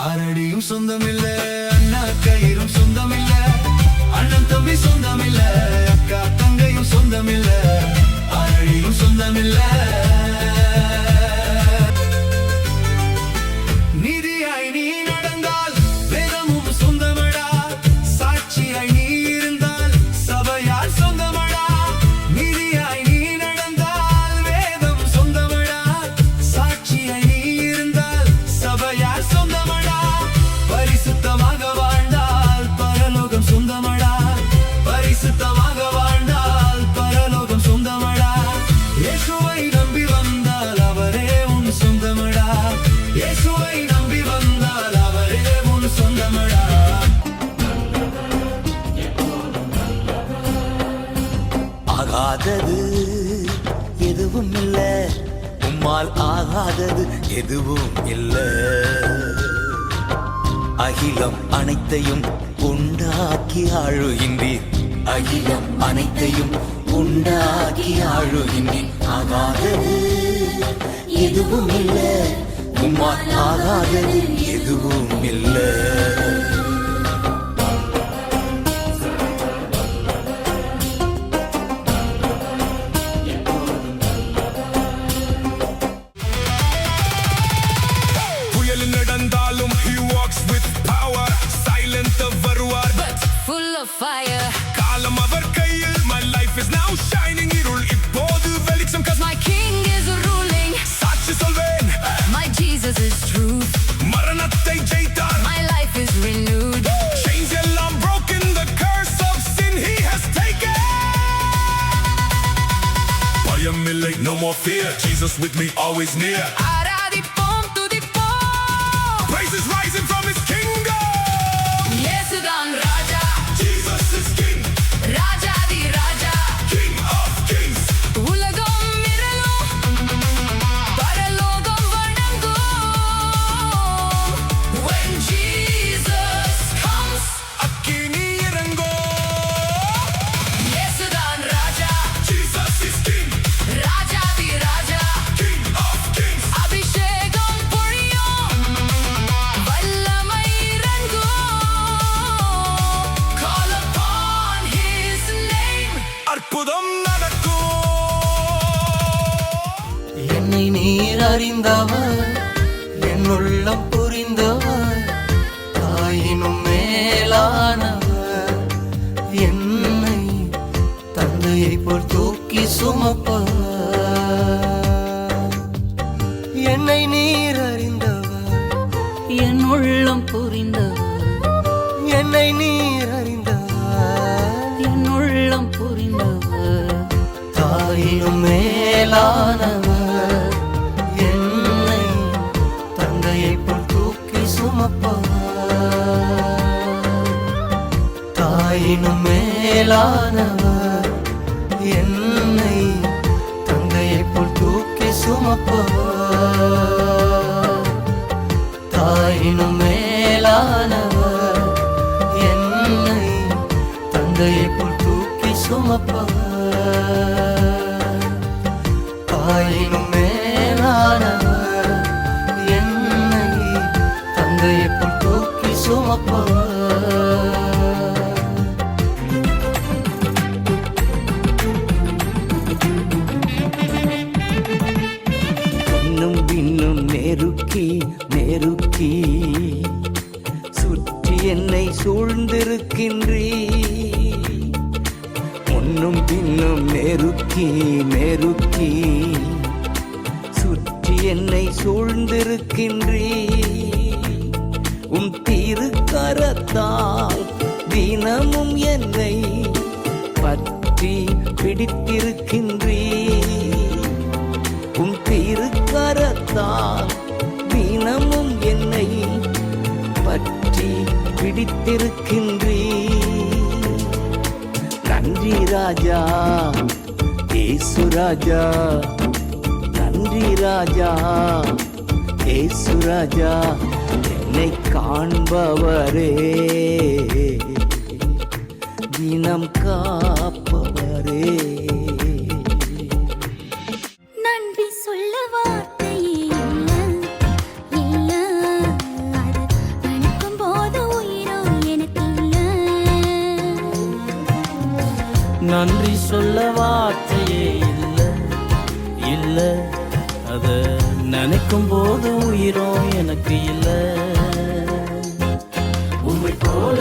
அரடியும் சொந்தமில்ல, அண்ணா கயிறும் சொந்தமில்ல, அண்ணன் தம்பி சொந்தமில்ல, அக்கா தங்கையும் சொந்தமில்ல, அரடியும் சொந்தமில்ல. ஆகாதது எதுவும் இல்ல, உம்மால் ஆகாதது எதுவும் இல்ல. அகிலம் அனைத்தையும் உண்டாக்கி ஆழுகின்றீர், அகிலம் அனைத்தையும் உண்டாக்கி ஆழுகின்றீர். ஆகாதது எதுவும் இல்ல, உம்மால் ஆகாதது எதுவும் இல்ல. Fire. காலம் அவர் கையில். My life is now shining. இருள் இப்போது வெளிச்சம். 'Cause my king is ruling. சாட்சி சொல்வேன். My Jesus is truth. மரணத்தை ஜெயித்தார். My life is renewed. Chains எல்லாம் broken. The curse of sin he has taken. பயம் இல்லை, no more fear. Jesus with me, always near. ஆராதிப்போம், துதிப்போம். Praise is rising from his kingdom. இயேசுதான் ராஜா. என்னை நீர் அறிந்தவர், என் உள்ளம் புரிந்தவர், தாயினும் மேலானவர், என்னை தந்தையை போல் தூக்கி சுமப்பவர். என்னை நீர் அறிந்தவர், என் உள்ளம் புரிந்தவர், என்னை நீர் அறிந்தவர், என் உள்ளம் புரிந்தவர், தாயினும் மேலானவர், என்னை தந்தையை போல் தூக்கி சுமப்பவர். தாயினும் மேலானவர், என்னை தந்தையை போல் தூக்கி சுமப்பவர். தாயினும் மேலானவர், என்னை தந்தையை போல் தூக்கி சுமப்பவர். தாயினும் மேலானவர், என்னை தந்தையை போல் தூக்கி சுமப்பவர். இன்னும் இன்னும் நெருக்கி நெருக்கி சுற்றி என்னை சூழ்ந்திருக்கின்றீ. முன்னும் பின்னும் நெருக்கி நெருக்கி சுற்றி என்னை சூழ்ந்திருக்கின்றீ. உன் திருக்கரத்தால் தினமும் என்னை பற்றி பிடித்திருக்கின்றீ. உன் திருக்கரத்தால் தினமும் என்னை பற்றி பிடித்திருக்கின்றீ. நன்றி ராஜா, ஏசு ராஜா, நன்றி ராஜா, ஏசு ராஜா, என்னை காண்பவரே, தினம் காப்பவரே. நன்றி சொல்ல வார்த்தையே இல்ல, இல்ல, அது நன்றி சொல்ல வார்த்தையே இல்ல இல்ல அத நினைக்கும் போது உயிரோ எனக்கு இல்ல உம்மை போல